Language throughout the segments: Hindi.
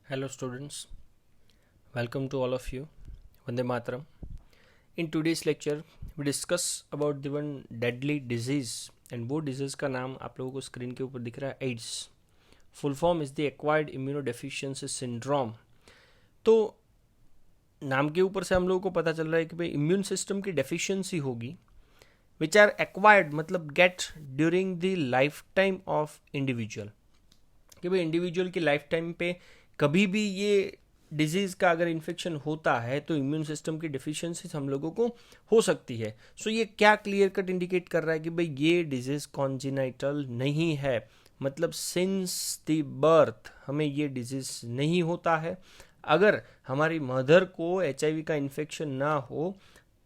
Hello students, welcome to all of you. Vande Mataram. In today's lecture, we discuss about the one deadly disease and वो disease का नाम आप लोगों को स्क्रीन के ऊपर दिख रहा है AIDS. Full form is the acquired immunodeficiency syndrome. तो नाम के ऊपर से हम लोगों को पता चल रहा है कि भाई इम्यून सिस्टम की डेफिशिएंसी होगी विच आर एक्वायर्ड मतलब get during the life time of individual. कि भाई इंडिविजुअल की लाइफ टाइम पे कभी भी ये डिजीज़ का अगर इन्फेक्शन होता है तो इम्यून सिस्टम की डिफिशियंसी हम लोगों को हो सकती है. सो ये क्या क्लियर कट इंडिकेट कर रहा है कि भाई ये डिजीज़ कॉन्जिनाइटल नहीं है, मतलब सिंस द बर्थ हमें ये डिजीज़ नहीं होता है. अगर हमारी मदर को HIV का इन्फेक्शन ना हो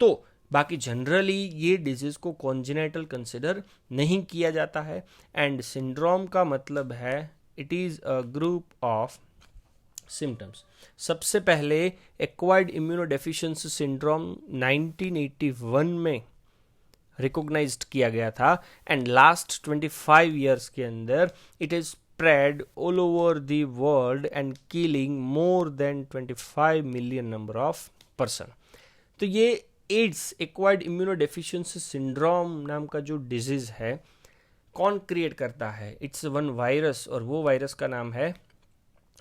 तो बाकी जनरली ये डिजीज़ को कॉन्जिनाइटल कंसिडर नहीं किया जाता है. एंड सिंड्रोम का मतलब है it is a group of symptoms. सबसे पहले एक्वायर्ड इम्यूनोडेफिशिएंसी सिंड्रोम 1981 में रिकॉग्नाइज्ड किया गया था एंड लास्ट 25 ईयर्स के अंदर it is spread all over the world and killing more than 25 million number of person. तो ये एड्स एक्वायर्ड इम्यूनोडेफिशिएंसी सिंड्रोम नाम का जो डिजीज है कौन क्रिएट करता है? इट्स वन वायरस और वो वायरस का नाम है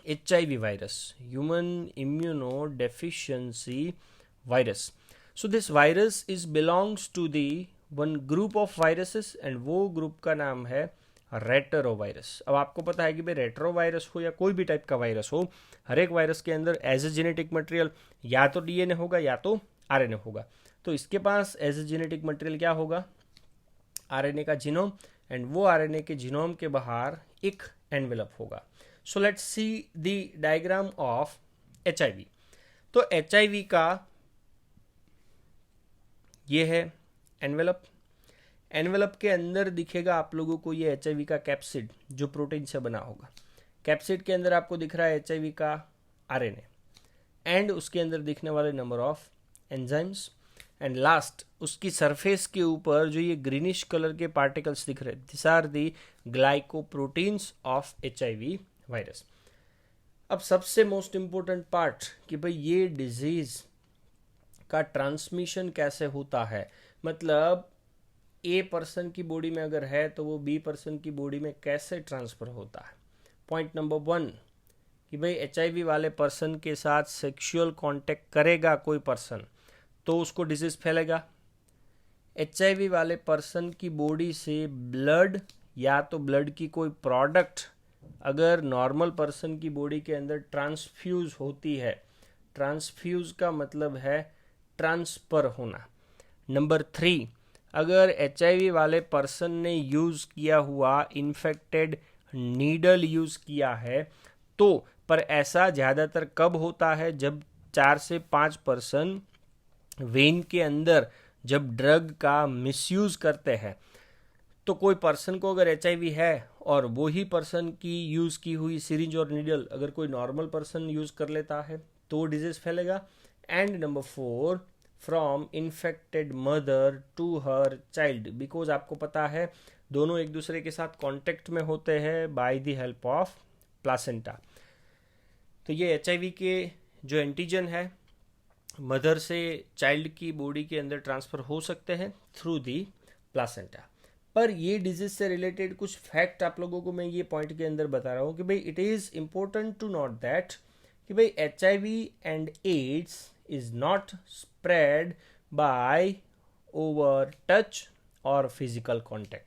HIV virus, human immunodeficiency virus. So this virus is belongs to the one group of viruses and वो ग्रुप का नाम है रेट्रोवायरस. अब आपको पता है कि भाई रेट्रोवायरस हो या कोई भी टाइप का वायरस हो, हर एक वायरस के अंदर एज ए जेनेटिक मटेरियल या तो DNA होगा या तो RNA होगा. तो इसके पास एज ए जेनेटिक मटेरियल क्या होगा? RNA का जीनोम, एंड वो RNA के जीनोम के बाहर एक एनवेलप होगा. So let's see the diagram of HIV. तो HIV का ये है एनवेलप. एनवेलप के अंदर दिखेगा आप लोगों को ये HIV का कैप्सिड जो प्रोटीन से बना होगा. कैप्सिड के अंदर आपको दिख रहा है HIV का RNA एंड उसके अंदर दिखने वाले number of enzymes. And last उसकी सरफेस के ऊपर जो ये ग्रीनिश कलर के पार्टिकल्स दिख रहे हैं, this are the glycoproteins of HIV virus. अब सबसे मोस्ट इंपॉर्टेंट पार्ट कि भाई ये डिजीज का ट्रांसमिशन कैसे होता है, मतलब A पर्सन की बॉडी में अगर है तो वो B पर्सन की बॉडी में कैसे ट्रांसफर होता है. पॉइंट नंबर 1 कि भाई HIV वाले पर्सन के साथ सेक्सुअल कांटेक्ट करेगा कोई पर्सन तो उसको डिजीज फैलेगा. HIV वाले पर्सन की बॉडी से ब्लड या तो ब्लड की कोई प्रोडक्ट अगर नॉर्मल पर्सन की बॉडी के अंदर ट्रांसफ्यूज होती है, ट्रांसफ्यूज का मतलब है ट्रांसफर होना. नंबर 3, अगर HIV वाले पर्सन ने यूज़ किया हुआ इन्फेक्टेड नीडल यूज़ किया है तो, पर ऐसा ज़्यादातर कब होता है? जब 4 से 5 पर्सन वेन के अंदर जब ड्रग का मिसयूज़ करते हैं. तो कोई पर्सन को अगर HIV है और वो ही पर्सन की यूज़ की हुई सिरिंज और नीडल अगर कोई नॉर्मल पर्सन यूज़ कर लेता है तो डिजीज़ फैलेगा. And number 4, from infected mother to her child, because आपको पता है दोनों एक दूसरे के साथ कांटेक्ट में होते हैं by the help of placenta. तो ये HIV के जो एंटीजन है मदर से चाइल्ड की बॉडी के अंदर ट्रांसफ़र हो सकते हैं थ्रू दी प्लासेंटा. पर ये डिजीज से रिलेटेड कुछ फैक्ट आप लोगों को मैं ये पॉइंट के अंदर बता रहा हूँ कि भाई it is important to note that कि भाई HIV and AIDS is not spread by over touch और फिजिकल कॉन्टेक्ट.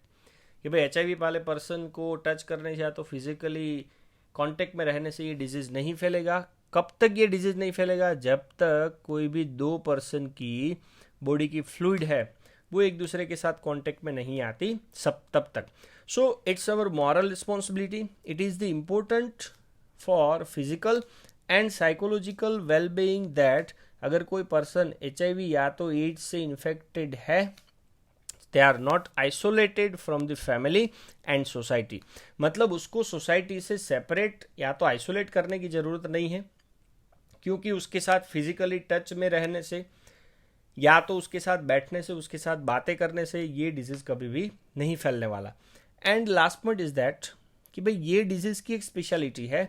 कि भाई HIV वाले पर्सन को टच करने से या तो फिजिकली कॉन्टेक्ट में रहने से ये डिजीज़ नहीं फैलेगा. कब तक ये डिजीज़ नहीं फैलेगा? जब तक कोई भी 2 पर्सन की बॉडी की फ्लूइड है वो एक दूसरे के साथ कांटेक्ट में नहीं आती सब तब तक. So it's our moral responsibility, it is the important for physical and psychological wellbeing that अगर कोई पर्सन HIV या तो एड्स से इन्फेक्टेड है they are not isolated from the family and society. मतलब उसको सोसाइटी से सेपरेट या तो आइसोलेट करने की ज़रूरत नहीं है क्योंकि उसके साथ फिजिकली टच में रहने से या तो उसके साथ बैठने से, उसके साथ बातें करने से ये डिजीज़ कभी भी नहीं फैलने वाला. And last point is that कि भाई ये डिजीज़ की एक स्पेशलिटी है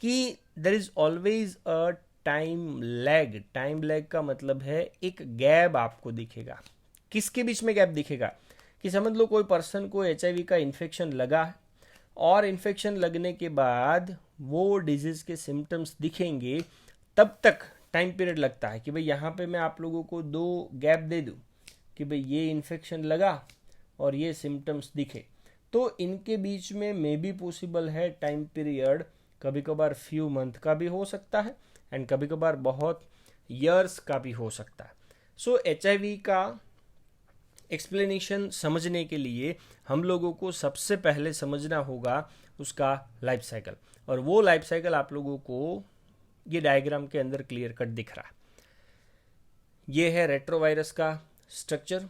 कि there is always a time lag. Time lag का मतलब है एक गैप आपको दिखेगा। किसके बीच में गैप दिखेगा? कि समझ लो कोई पर्सन को HIV का इन्फेक्शन लगा है और इन्फेक्शन लगने के बाद वो डिजीज के सिम्टम्स दिखेंगे, तब तक टाइम पीरियड लगता है कि भाई यहाँ पे मैं आप लोगों को 2 गैप दे दूँ कि भाई ये इन्फेक्शन लगा और ये सिम्टम्स दिखे, तो इनके बीच में मे बी पॉसिबल है टाइम पीरियड कभी कभार फ्यू मंथ का भी हो सकता है एंड कभी कभार बहुत ईयर्स का भी हो सकता है। सो HIV का एक्सप्लेनेशन समझने के लिए हम लोगों को सबसे पहले समझना होगा उसका लाइफ साइकिल, और वो लाइफ साइकिल आप लोगों को ये डायग्राम के अंदर क्लियर कट दिख रहा है। ये है रेट्रोवायरस का स्ट्रक्चर।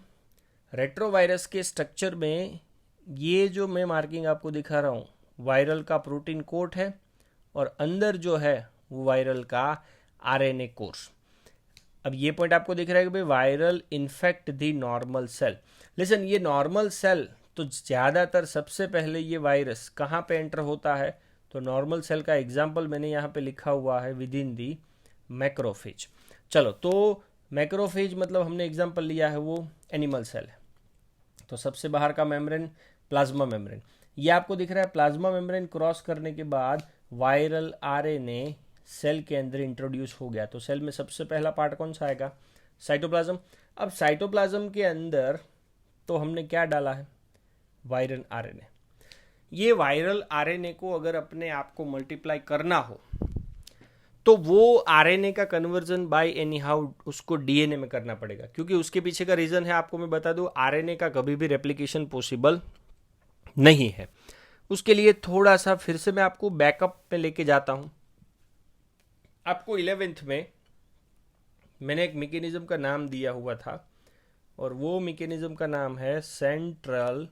रेट्रोवायरस के स्ट्रक्चर में ये जो मैं मार्किंग आपको दिखा रहा हूँ, वायरल का प्रोटीन कोट है और अंदर जो है वो वायरल का RNA कोर्स। अब ये पॉइंट आपको दिख रहा है कि भाई viral infect the normal cell. Listen, ये नॉर्मल सेल तो ज़्यादातर सबसे पहले ये वायरस कहाँ पे एंटर होता है? तो नॉर्मल सेल का एग्जाम्पल मैंने यहाँ पे लिखा हुआ है विद इन दी मैक्रोफेज। चलो, तो मैक्रोफेज मतलब हमने एग्जाम्पल लिया है वो एनिमल सेल है। तो सबसे बाहर का मेम्ब्रेन प्लाज्मा मेम्ब्रेन, ये आपको दिख रहा है। प्लाज्मा मेम्ब्रेन क्रॉस करने के बाद वायरल RNA सेल के अंदर इंट्रोड्यूस हो गया। तो सेल में सबसे पहला पार्ट कौन सा आएगा? साइटोप्लाज्म। अब साइटोप्लाज्म के अंदर तो हमने क्या डाला है? Viral RNA। ये वायरल RNA को अगर अपने आप को मल्टीप्लाई करना हो तो वो RNA का कन्वर्जन बाय एनी हाउ उसको DNA में करना पड़ेगा, क्योंकि उसके पीछे का रीजन है आपको मैं बता दूं, RNA का कभी भी रेप्लिकेशन पॉसिबल नहीं है। उसके लिए थोड़ा सा फिर से मैं आपको बैकअप में लेके जाता हूं। आपको 11th में मैंने एक मैकेनिज्म का नाम दिया हुआ था और वो मैकेनिज्म का नाम है सेंट्रल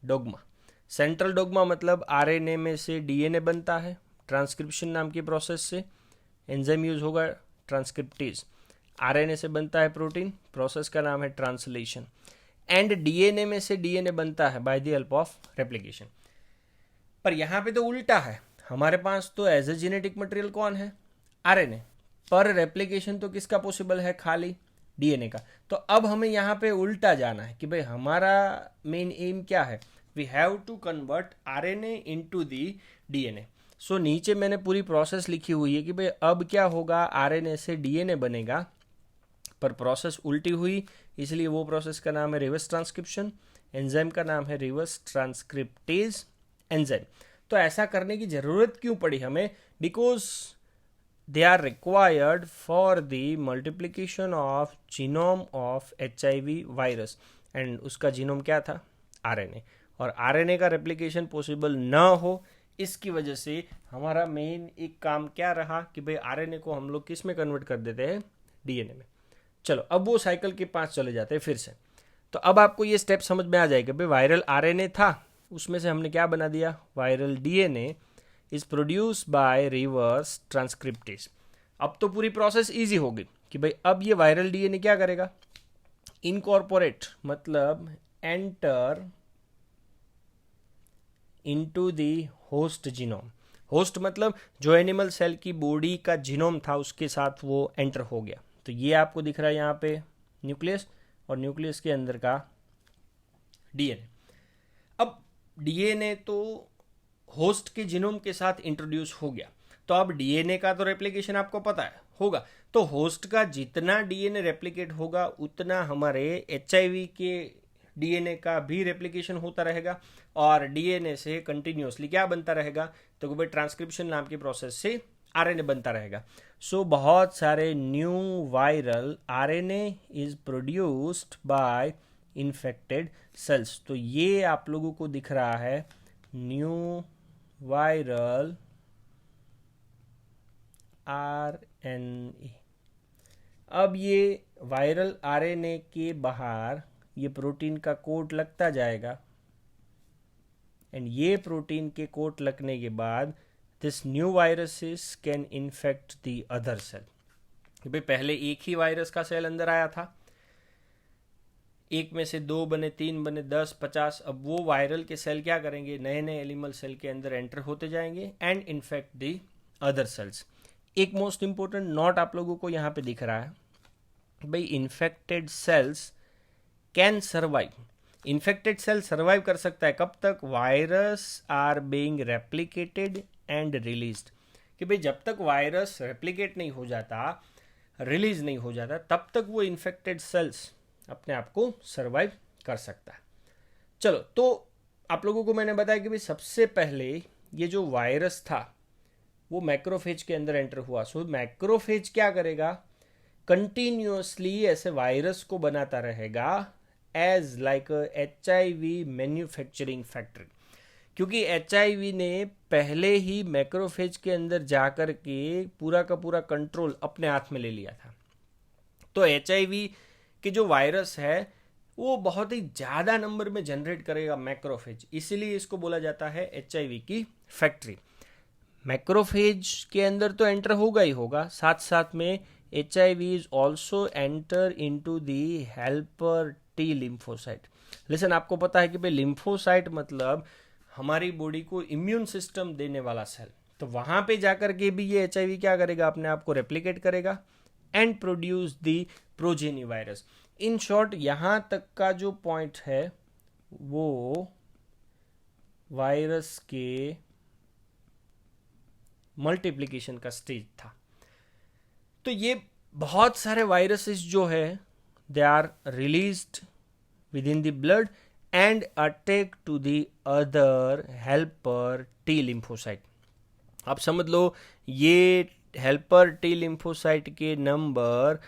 डोग्मा। सेंट्रल डोग्मा मतलब RNA में से DNA बनता है ट्रांसक्रिप्शन नाम की प्रोसेस से, एंजाइम यूज होगा ट्रांसक्रिप्टेज। RNA से बनता है प्रोटीन, प्रोसेस का नाम है ट्रांसलेशन, एंड DNA में से DNA बनता है by the help of replication. पर यहाँ पे तो उल्टा है, हमारे पास तो एज ए जेनेटिक मटेरियल कौन है? RNA, पर रेप्लिकेशन तो किसका पॉसिबल है? खाली DNA का। तो अब हमें यहाँ पे उल्टा जाना है कि भाई हमारा मेन एम क्या है? We have to convert RNA into the DNA। So नीचे मैंने पूरी प्रोसेस लिखी हुई है कि भाई अब क्या होगा, RNA से DNA बनेगा, पर प्रोसेस उल्टी हुई, इसलिए वो प्रोसेस का नाम है रिवर्स ट्रांसक्रिप्शन, एंजाइम का नाम है रिवर्स ट्रांसक्रिप्टेज एंजाइम। तो ऐसा करने की जरूरत क्यों पड़ी हमें? Because they are required for the multiplication of genome of HIV virus, and उसका जीनोम क्या था? RNA। और RNA का रेप्लिकेशन पॉसिबल न हो, इसकी वजह से हमारा मेन एक काम क्या रहा कि भाई RNA को हम लोग किस में कन्वर्ट कर देते हैं? DNA में। चलो, अब वो साइकिल के पास चले जाते हैं फिर से। तो अब आपको ये स्टेप समझ में आ जाएगा, भाई वायरल RNA था, उसमें से हमने क्या बना दिया? Viral DNA is produce by reverse transcriptase. अब तो पूरी प्रोसेस इजी होगी कि भाई अब ये वायरल DNA क्या करेगा? इनकॉर्पोरेट मतलब enter into the host genome. Host मतलब जो एनिमल सेल की बॉडी का जीनोम था उसके साथ वो एंटर हो गया। तो ये आपको दिख रहा है यहाँ पे न्यूक्लियस, और न्यूक्लियस के अंदर का DNA। अब DNA तो होस्ट के जीनोम के साथ इंट्रोड्यूस हो गया, तो अब DNA का तो रेप्लिकेशन आपको पता है होगा, तो होस्ट का जितना DNA रेप्लिकेट होगा उतना हमारे HIV के DNA का भी रेप्लिकेशन होता रहेगा, और DNA से कंटिन्यूसली क्या बनता रहेगा? तो भाई ट्रांसक्रिप्शन नाम की प्रोसेस से RNA बनता रहेगा। सो बहुत सारे new viral RNA is produced by infected cells. तो ये आप लोगों को दिख रहा है न्यू वायरल RNA। अब ये वायरल RNA के बाहर ये प्रोटीन का कोट लगता जाएगा, एंड ये प्रोटीन के कोट लगने के बाद this new viruses can infect the other cell. भाई पहले एक ही वायरस का सेल अंदर आया था, एक में से 2 बने, 3 बने, 10, 50, अब वो वायरल के सेल क्या करेंगे, नए नए एनिमल सेल के अंदर एंटर होते जाएंगे and infect the other cells. एक मोस्ट इंपॉर्टेंट नोट आप लोगों को यहाँ पे दिख रहा है, भाई infected cells can survive. Infected cell survive कर सकता है कब तक, virus are being replicated and released, कि भाई जब तक वायरस रेप्लिकेट नहीं हो जाता, रिलीज नहीं हो जाता, तब तक वो इन्फेक्टेड सेल्स अपने आप को सर्वाइव कर सकता है। चलो, तो आप लोगों को मैंने बताया कि भाई सबसे पहले ये जो वायरस था वो मैक्रोफेज के अंदर एंटर हुआ। सो मैक्रोफेज क्या करेगा, कंटिन्यूअसली ऐसे वायरस को बनाता रहेगा as like HIV manufacturing factory, क्योंकि HIV ने पहले ही मैक्रोफेज के अंदर जाकर के पूरा का पूरा कंट्रोल अपने हाथ में ले लिया था। तो HIV के जो वायरस है वो बहुत ही ज़्यादा नंबर में जनरेट करेगा मैक्रोफेज, इसीलिए इसको बोला जाता है HIV की फैक्ट्री। मैक्रोफेज के अंदर तो एंटर होगा ही होगा, साथ साथ में HIV is also enter into the helper T lymphocyte. Listen, आपको पता है कि भाई लिम्फोसाइट मतलब हमारी बॉडी को इम्यून सिस्टम देने वाला सेल, तो वहां पे जाकर के भी ये HIV क्या करेगा, अपने आप को रेप्लिकेट करेगा and produce the progeny virus. In short यहां तक का जो पॉइंट है वो वायरस के मल्टीप्लिकेशन का स्टेज था। तो ये बहुत सारे वायरसेस जो है they are released with in the blood and attack to the other helper T lymphocyte. आप समझ लो ये हेल्पर टी लिम्फोसाइट के number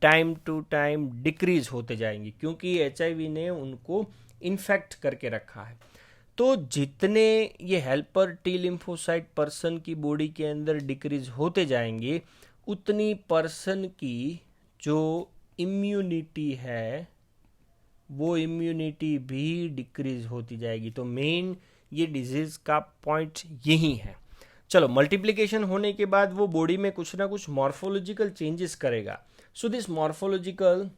time to time decrease होते जाएंगे, क्योंकि HIV ने उनको इन्फेक्ट करके रखा है। तो जितने ये हेल्पर टी लिम्फोसाइट पर्सन की बॉडी के अंदर डिक्रीज होते जाएंगे, उतनी पर्सन की जो इम्यूनिटी है वो इम्यूनिटी भी डिक्रीज होती जाएगी। तो मेन ये डिजीज का पॉइंट यही है। चलो, मल्टीप्लिकेशन होने के बाद वो बॉडी में कुछ ना कुछ मॉर्फोलॉजिकल चेंजेस करेगा। So this morphological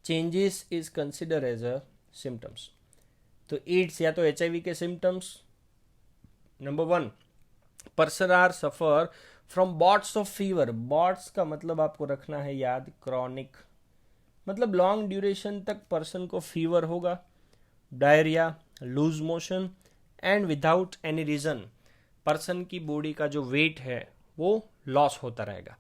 changes is consider as a symptoms. तो एड्स या तो HIV के symptoms, number 1, person are suffer from bouts of fever. Bouts का मतलब आपको रखना है याद, क्रॉनिक, मतलब लॉन्ग ड्यूरेशन तक पर्सन को फीवर होगा, diarrhoea, loose motion and without any reason person की बॉडी का जो वेट है वो लॉस होता रहेगा।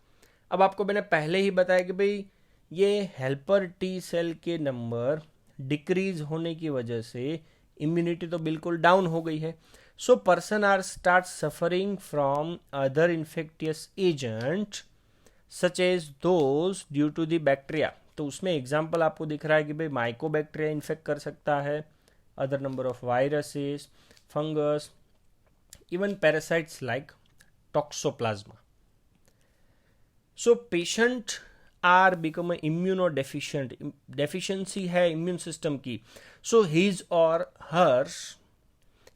अब आपको मैंने पहले ही बताया कि भाई ये हेल्पर टी सेल के नंबर डिक्रीज होने की वजह से इम्यूनिटी तो बिल्कुल डाउन हो गई है। So person are start suffering from other infectious agent such as those due to the bacteria. तो उसमें एग्जाम्पल आपको दिख रहा है कि भाई माइकोबैक्टीरिया इन्फेक्ट कर सकता है, other number of viruses, fungus, even parasites like toxoplasma. So patient are become immuno deficient, deficiency है इम्यून सिस्टम की। So his or hers,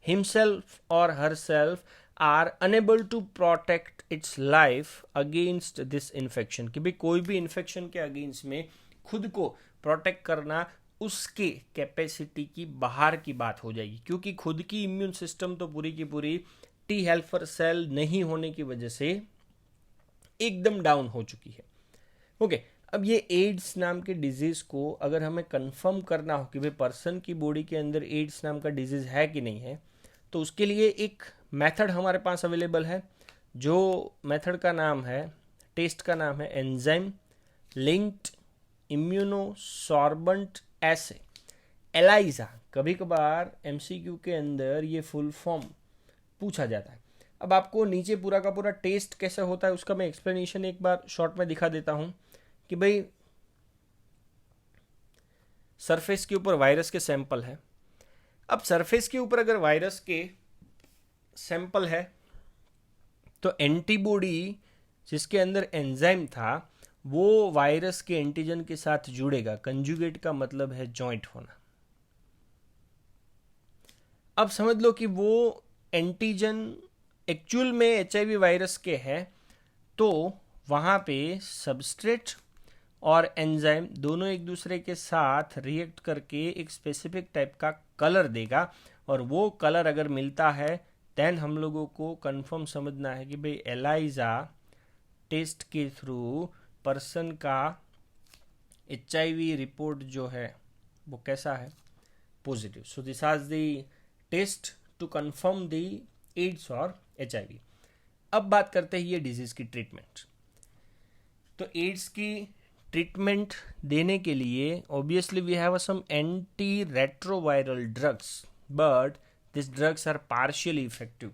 himself or herself are unable to protect its life against this infection, कि भाई कोई भी इन्फेक्शन के अगेंस्ट में खुद को प्रोटेक्ट करना उसके कैपेसिटी की बाहर की बात हो जाएगी, क्योंकि खुद की इम्यून सिस्टम तो पूरी की पूरी टी हेल्पर सेल नहीं होने की वजह से एकदम डाउन हो चुकी है। ओके, अब ये एड्स नाम के डिजीज को अगर हमें कंफर्म करना हो कि भाई पर्सन की बॉडी के अंदर एड्स नाम का डिजीज है कि नहीं है, तो उसके लिए एक मेथड हमारे पास अवेलेबल है। जो मेथड का नाम है, टेस्ट का नाम है एंजाइम लिंक्ड इम्यूनोसॉर्बेंट एसे, एलाइजा। कभी कभार MCQ के अंदर ये फुल फॉर्म पूछा जाता है। अब आपको नीचे पूरा का पूरा टेस्ट कैसे होता है उसका मैं एक्सप्लेनेशन एक बार शॉर्ट में दिखा देता हूं कि भाई सरफेस के ऊपर वायरस के सैंपल है। अब सरफेस के ऊपर अगर वायरस के सैंपल है तो एंटीबॉडी जिसके अंदर एंजाइम था वो वायरस के एंटीजन के साथ जुड़ेगा। कंजुगेट का मतलब है जॉइंट होना। अब समझ लो कि वो एंटीजन एक्चुअल में HIV वायरस के है, तो वहां पे सबस्ट्रेट और एंजाइम दोनों एक दूसरे के साथ रिएक्ट करके एक स्पेसिफिक टाइप का कलर देगा, और वो कलर अगर मिलता है देन हम लोगों को कंफर्म समझना है कि भाई एलाइजा टेस्ट के थ्रू पर्सन का HIV रिपोर्ट जो है वो कैसा है, positive. So this are the test to confirm the AIDS or HIV. अब बात करते हैं ये डिजीज की ट्रीटमेंट. तो एड्स की ट्रीटमेंट देने के लिए obviously we have some anti retroviral drugs, but this drugs are partially effective.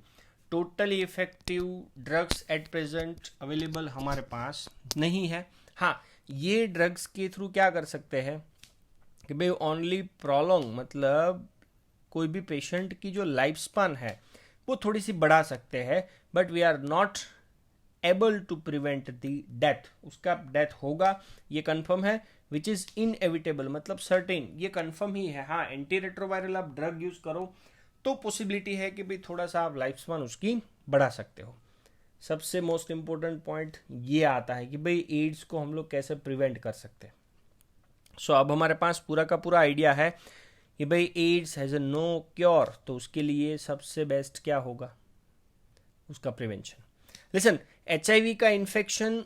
Totally effective drugs at present available हमारे पास नहीं है. हाँ, ये ड्रग्स के थ्रू क्या कर सकते हैं कि भाई ओनली प्रोलॉन्ग, मतलब कोई भी पेशेंट की जो लाइफ स्पान है वो थोड़ी सी बढ़ा सकते हैं, but we are not able to prevent the death. उसका डेथ होगा ये कंफर्म है, विच इज इनएविटेबल, मतलब सर्टेन, ये कंफर्म ही है. हाँ, एंटी रेट्रोवायरल आप ड्रग यूज करो तो पॉसिबिलिटी है कि भाई थोड़ा सा आप लाइफ स्पान उसकी बढ़ा सकते हो. सबसे मोस्ट इंपॉर्टेंट पॉइंट ये आता है कि भाई एड्स को हम लोग कैसे प्रिवेंट कर सकते हैं. सो अब हमारे पास पूरा का पूरा आइडिया है कि भाई AIDS has a no cure, तो उसके लिए सबसे बेस्ट क्या होगा, उसका प्रिवेंशन. लिसन, HIV का इन्फेक्शन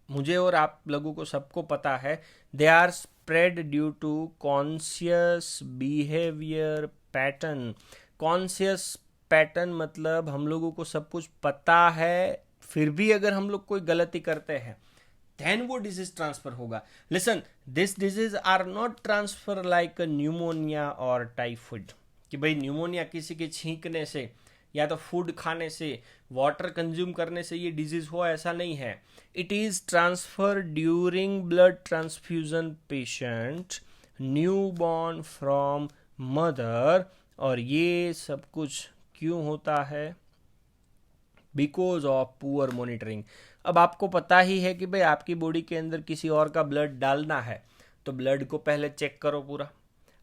मुझे और आप लोगों को सबको पता है, they are spread due to conscious behaviour pattern. Conscious pattern मतलब हम लोगों को सब कुछ पता है, फिर भी अगर हम लोग कोई गलती करते हैं देन वो डिजीज ट्रांसफर होगा. Listen, this disease are not transfer like pneumonia और टाइफाइड, कि भाई न्यूमोनिया किसी के छींकने से या तो फूड खाने से, वाटर कंज्यूम करने से ये डिजीज हो, ऐसा नहीं है. It is transfer during blood transfusion patient, new born from mother. और ये सब कुछ क्यों होता है, बिकॉज ऑफ पुअर मॉनिटरिंग. अब आपको पता ही है कि भाई आपकी बॉडी के अंदर किसी और का ब्लड डालना है तो ब्लड को पहले चेक करो पूरा.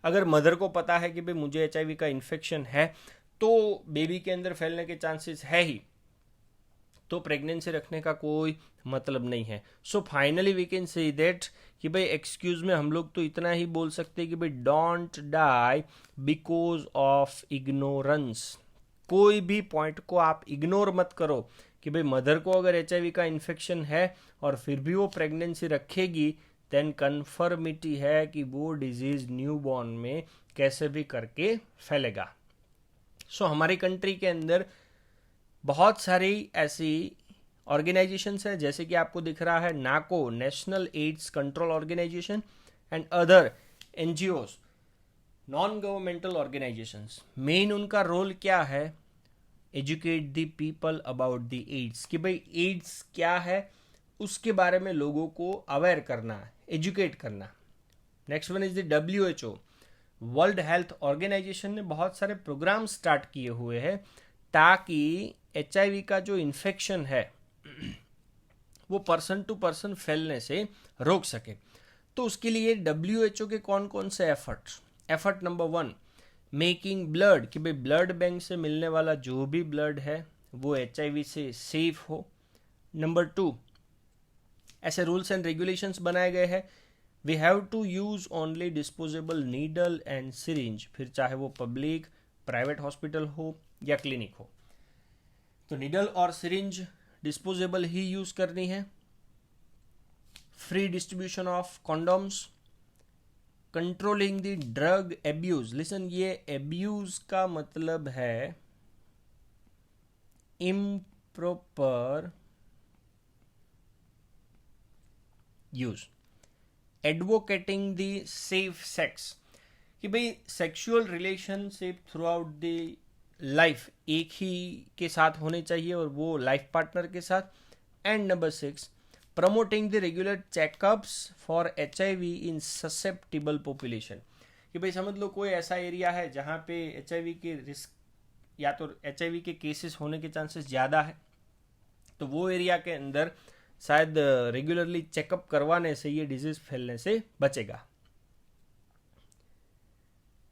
अगर मदर को पता है कि भाई मुझे HIV का इन्फेक्शन है तो बेबी के अंदर फैलने के चांसेस है ही, तो प्रेगनेंसी रखने का कोई मतलब नहीं है. So finally we can say that कि भाई एक्सक्यूज में हम लोग तो इतना ही बोल सकते हैं कि भाई don't die because of ignorance. कोई भी पॉइंट को आप इग्नोर मत करो कि भाई मदर को अगर HIV का इन्फेक्शन है और फिर भी वो प्रेगनेंसी रखेगी, देन कन्फर्मिटी है कि वो डिजीज न्यू बॉर्न में कैसे भी करके फैलेगा. सो हमारी कंट्री के अंदर बहुत सारी ऐसी ऑर्गेनाइजेशंस है, जैसे कि आपको दिख रहा है NACO, national AIDS control organisation, and other NGOs, non governmental organisations. Main उनका रोल क्या है, educate the people about the AIDS, कि भाई एड्स क्या है उसके बारे में लोगों को अवेयर करना, एजुकेट करना. Next one is the WHO, World Health Organization ने बहुत सारे प्रोग्राम स्टार्ट किए हुए हैं ताकि HIV का जो इन्फेक्शन है वो पर्सन टू पर्सन फैलने से रोक सके. तो उसके लिए WHO के कौन कौन से एफर्ट नंबर 1, मेकिंग ब्लड, कि भाई ब्लड बैंक से मिलने वाला जो भी ब्लड है वो HIV से सेफ हो. नंबर 2, ऐसे रूल्स एंड रेगुलेशंस बनाए गए हैं, we have to use only disposable needle and syringe, फिर चाहे वो पब्लिक प्राइवेट हॉस्पिटल हो या क्लिनिक हो, तो नीडल और सिरिंज डिस्पोजेबल ही यूज करनी है. Free distribution of condoms, controlling the drug abuse. Listen, ये एब्यूज का मतलब है improper use. Advocating the safe sex, कि भाई sexual relationship through out the life एक ही के साथ होने चाहिए और वो लाइफ पार्टनर के साथ. And number 6, promoting the regular checkups for HIV in susceptible population, कि भाई समझ लो कोई ऐसा एरिया है जहाँ पे HIV के रिस्क या तो HIV के केसेस होने के चांसेस ज़्यादा है, तो वो एरिया के अंदर शायद रेगुलरली चेकअप करवाने से ये डिजीज फैलने से बचेगा.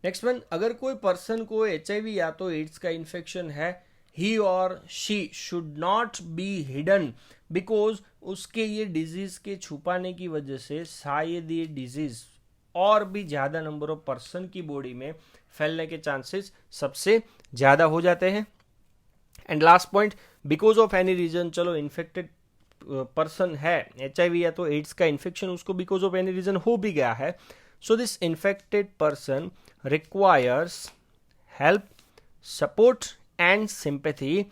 नेक्स्ट वन, अगर कोई पर्सन को HIV या तो एड्स का इन्फेक्शन है, ही और she should not be hidden, because उसके ये डिजीज के छुपाने की वजह से शायद ये डिजीज और भी ज्यादा नंबर ऑफ पर्सन की बॉडी में फैलने के चांसेस सबसे ज्यादा हो जाते हैं। And last point, because of any reason, चलो इन्फेक्टेड पर्सन है, HIV या तो एड्स का इन्फेक्शन उसको बिकॉज ऑफ एनी रीजन हो भी गया है, so this infected person requires help, support and sympathy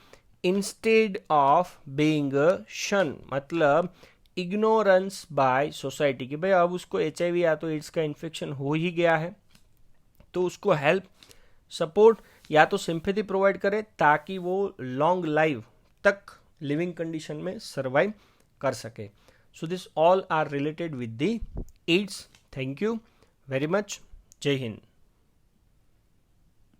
instead of being शन, मतलब इग्नोरेंस बाय सोसाइटी, कि भाई अब उसको HIV या तो एड्स का इन्फेक्शन हो ही गया है तो उसको हेल्प, सपोर्ट या तो सिंपैथी प्रोवाइड करे ताकि वो लॉन्ग लाइफ तक लिविंग कंडीशन में सर्वाइव कर सके। So this all are related with the AIDS. Thank you very much. Jai Hind.